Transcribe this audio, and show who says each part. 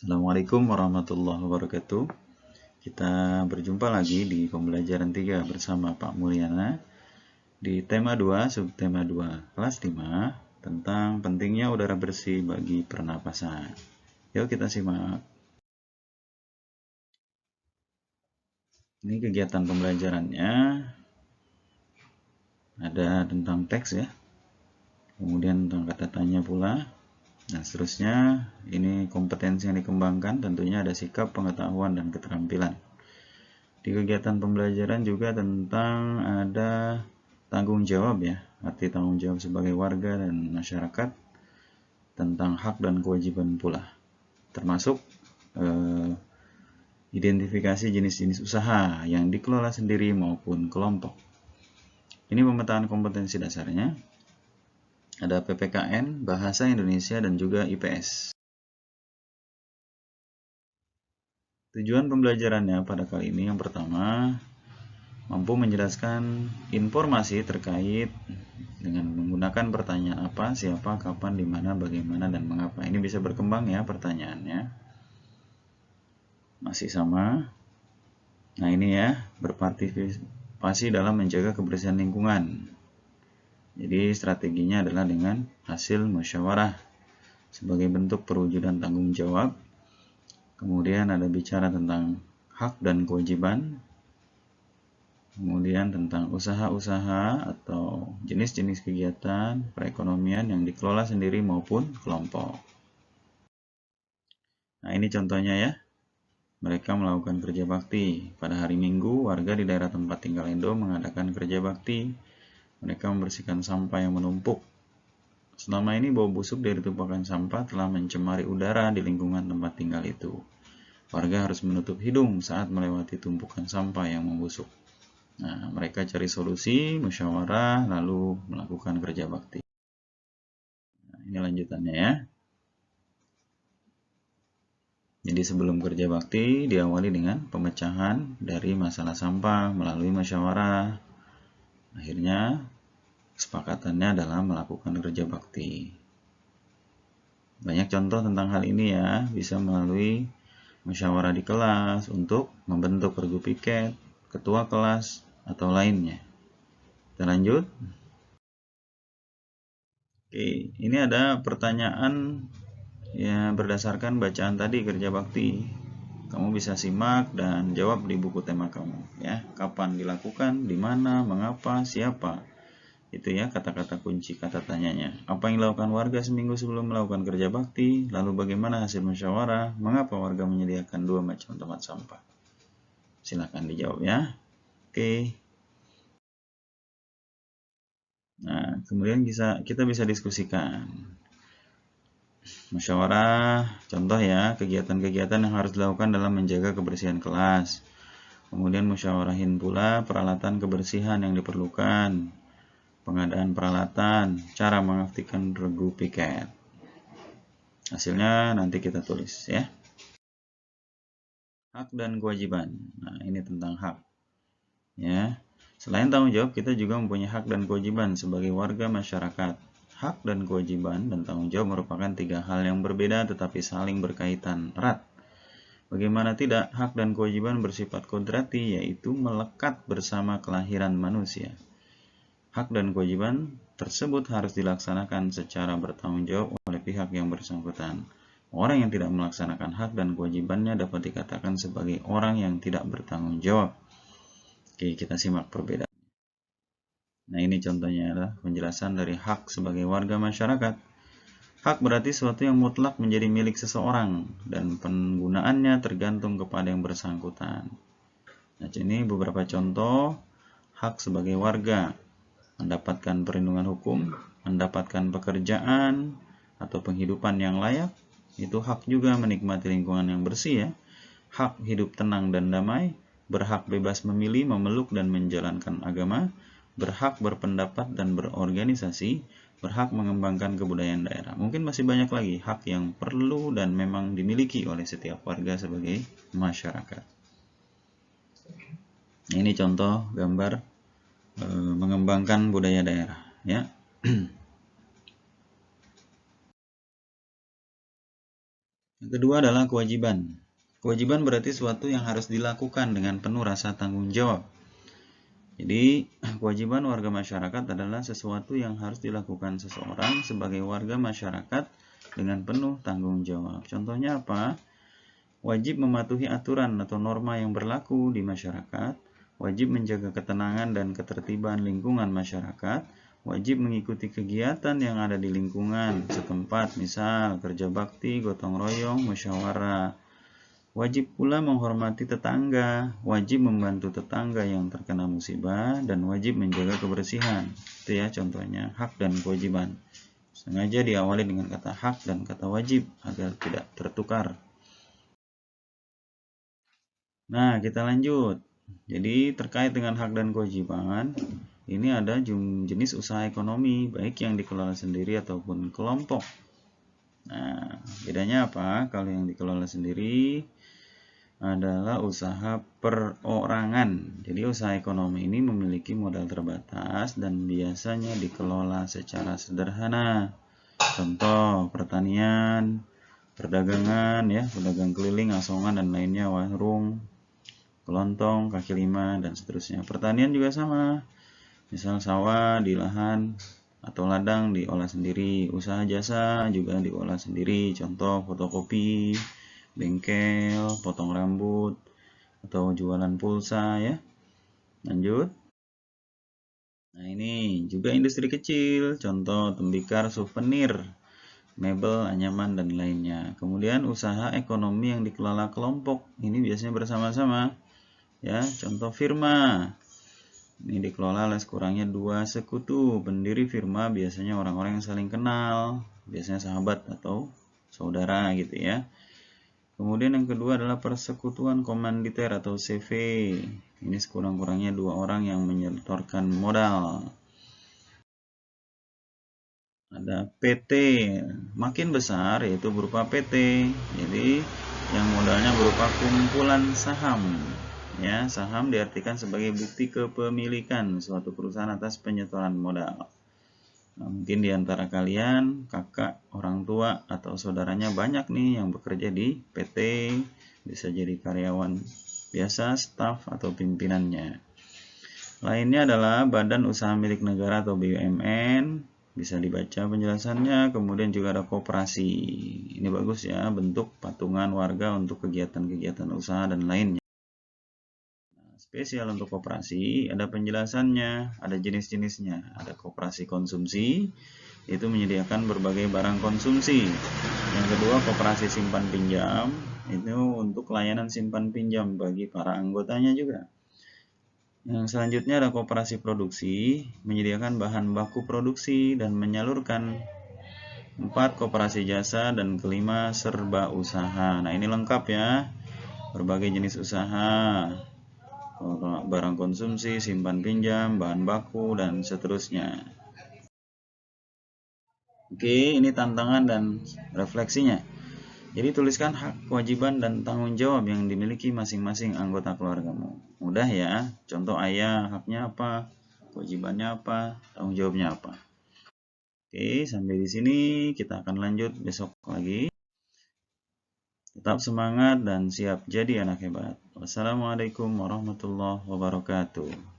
Speaker 1: Assalamualaikum warahmatullahi wabarakatuh. Kita berjumpa lagi di pembelajaran 3 bersama Pak Mulyana di tema 2, subtema 2, kelas 5 tentang pentingnya udara bersih bagi pernapasan. Yuk kita simak. Ini kegiatan pembelajarannya ada tentang teks ya. Kemudian tentang kata tanya pula. Nah, seterusnya ini kompetensi yang dikembangkan, tentunya ada sikap, pengetahuan, dan keterampilan. Di kegiatan pembelajaran juga tentang ada tanggung jawab ya, arti tanggung jawab sebagai warga dan masyarakat, tentang hak dan kewajiban pula, termasuk identifikasi jenis-jenis usaha yang dikelola sendiri maupun kelompok. Ini pemetaan kompetensi dasarnya. Ada PPKN, Bahasa Indonesia, dan juga IPS. Tujuan pembelajarannya pada kali ini yang pertama, mampu menjelaskan informasi terkait dengan menggunakan pertanyaan apa, siapa, kapan, di mana, bagaimana, dan mengapa. Ini bisa berkembang ya pertanyaannya. Masih sama. Nah ini ya, berpartisipasi dalam menjaga kebersihan lingkungan. Jadi strateginya adalah dengan hasil musyawarah sebagai bentuk perwujudan tanggung jawab. Kemudian ada bicara tentang hak dan kewajiban. Kemudian tentang usaha-usaha atau jenis-jenis kegiatan perekonomian yang dikelola sendiri maupun kelompok. Nah ini contohnya ya. Mereka melakukan kerja bakti. Pada hari Minggu, warga di daerah tempat tinggal Endo mengadakan kerja bakti. Mereka membersihkan sampah yang menumpuk. Selama ini bau busuk dari tumpukan sampah telah mencemari udara di lingkungan tempat tinggal itu. Warga harus menutup hidung saat melewati tumpukan sampah yang membusuk. Nah, mereka cari solusi, musyawarah, lalu melakukan kerja bakti. Nah, ini lanjutannya ya. Jadi sebelum kerja bakti diawali dengan pemecahan dari masalah sampah melalui musyawarah. Akhirnya kesepakatannya adalah melakukan kerja bakti. Banyak contoh tentang hal ini ya, bisa melalui musyawarah di kelas untuk membentuk regu piket, ketua kelas, atau lainnya. Kita lanjut. Oke, ini ada pertanyaan ya berdasarkan bacaan tadi kerja bakti. Kamu bisa simak dan jawab di buku tema kamu ya. Kapan dilakukan, di mana, mengapa, siapa. Itu ya kata-kata kunci kata tanyanya. Apa yang dilakukan warga seminggu sebelum melakukan kerja bakti? Lalu bagaimana hasil musyawarah? Mengapa warga menyediakan 2 macam tempat sampah? Silakan dijawab ya. Oke. Nah, kemudian kita bisa diskusikan. Musyawarah, contoh ya, kegiatan-kegiatan yang harus dilakukan dalam menjaga kebersihan kelas. Kemudian musyawarahin pula peralatan kebersihan yang diperlukan, pengadaan peralatan, cara mengaktifkan regu piket. Hasilnya nanti kita tulis ya. Hak dan kewajiban. Nah, ini tentang hak. Ya. Selain tanggung jawab, kita juga mempunyai hak dan kewajiban sebagai warga masyarakat. Hak dan kewajiban dan tanggung jawab merupakan 3 hal yang berbeda tetapi saling berkaitan erat. Bagaimana tidak, hak dan kewajiban bersifat kodrati, yaitu melekat bersama kelahiran manusia. Hak dan kewajiban tersebut harus dilaksanakan secara bertanggung jawab oleh pihak yang bersangkutan. Orang yang tidak melaksanakan hak dan kewajibannya dapat dikatakan sebagai orang yang tidak bertanggung jawab. Oke, kita simak perbedaan. Nah, ini contohnya adalah penjelasan dari hak sebagai warga masyarakat. Hak berarti sesuatu yang mutlak menjadi milik seseorang dan penggunaannya tergantung kepada yang bersangkutan. Nah, ini beberapa contoh hak sebagai warga. Mendapatkan perlindungan hukum, mendapatkan pekerjaan atau penghidupan yang layak, itu hak juga menikmati lingkungan yang bersih ya. Hak hidup tenang dan damai, berhak bebas memilih, memeluk dan menjalankan agama, berhak berpendapat dan berorganisasi, berhak mengembangkan kebudayaan daerah. Mungkin masih banyak lagi hak yang perlu dan memang dimiliki oleh setiap warga sebagai masyarakat. Ini contoh gambar mengembangkan budaya daerah ya. Yang kedua adalah kewajiban. Kewajiban berarti suatu yang harus dilakukan dengan penuh rasa tanggung jawab. Jadi, kewajiban warga masyarakat adalah sesuatu yang harus dilakukan seseorang sebagai warga masyarakat dengan penuh tanggung jawab. Contohnya apa? Wajib mematuhi aturan atau norma yang berlaku di masyarakat, wajib menjaga ketenangan dan ketertiban lingkungan masyarakat, wajib mengikuti kegiatan yang ada di lingkungan setempat, misal kerja bakti, gotong royong, musyawarah. Wajib pula menghormati tetangga, wajib membantu tetangga yang terkena musibah, dan wajib menjaga kebersihan. Itu ya contohnya hak dan kewajiban. Sengaja diawali dengan kata hak dan kata wajib agar tidak tertukar. Nah, kita lanjut. Jadi terkait dengan hak dan kewajiban, ini ada jenis usaha ekonomi, baik yang dikelola sendiri ataupun kelompok. Nah, bedanya apa? Kalau yang dikelola sendiri adalah usaha perorangan. Jadi usaha ekonomi ini memiliki modal terbatas dan biasanya dikelola secara sederhana. Contoh, pertanian, perdagangan, ya, pedagang keliling, asongan, dan lainnya, warung, kelontong, kaki lima, dan seterusnya. Pertanian juga sama. Misal sawah di lahan atau ladang diolah sendiri. Usaha jasa juga diolah sendiri. Contoh fotokopi, bengkel, potong rambut, atau jualan pulsa ya. Lanjut. Nah, ini juga industri kecil. Contoh tembikar, souvenir, mebel, anyaman, dan lainnya. Kemudian usaha ekonomi yang dikelola kelompok. Ini biasanya bersama-sama. Ya, contoh firma. Ini dikelola oleh sekurangnya 2 sekutu. Pendiri firma biasanya orang-orang yang saling kenal, biasanya sahabat atau saudara gitu ya. Kemudian yang kedua adalah persekutuan komanditer atau CV. Ini sekurang-kurangnya 2 orang yang menyetorkan modal. Ada PT, makin besar yaitu berupa PT. Jadi yang modalnya berupa kumpulan saham. Ya, saham diartikan sebagai bukti kepemilikan suatu perusahaan atas penyetoran modal. Nah, mungkin di antara kalian, kakak, orang tua, atau saudaranya banyak nih yang bekerja di PT, bisa jadi karyawan biasa, staf, atau pimpinannya. Lainnya adalah badan usaha milik negara atau BUMN, bisa dibaca penjelasannya. Kemudian juga ada koperasi. Ini bagus ya, bentuk patungan warga untuk kegiatan-kegiatan usaha dan lainnya. Spesial untuk koperasi, ada penjelasannya, ada jenis-jenisnya. Ada koperasi konsumsi, itu menyediakan berbagai barang konsumsi. Yang kedua, koperasi simpan pinjam, itu untuk layanan simpan pinjam bagi para anggotanya juga. Yang selanjutnya ada koperasi produksi, menyediakan bahan baku produksi dan menyalurkan. 4, koperasi jasa, dan kelima, serba usaha. Nah, ini lengkap ya, berbagai jenis usaha, barang konsumsi, simpan pinjam, bahan baku, dan seterusnya. Oke, ini tantangan dan refleksinya. Jadi tuliskan hak, kewajiban, dan tanggung jawab yang dimiliki masing-masing anggota keluargamu. Mudah ya, contoh ayah, haknya apa, kewajibannya apa, tanggung jawabnya apa. Oke, sampai di sini kita akan lanjut besok lagi. Tetap semangat dan siap jadi anak hebat. Wassalamualaikum warahmatullahi wabarakatuh.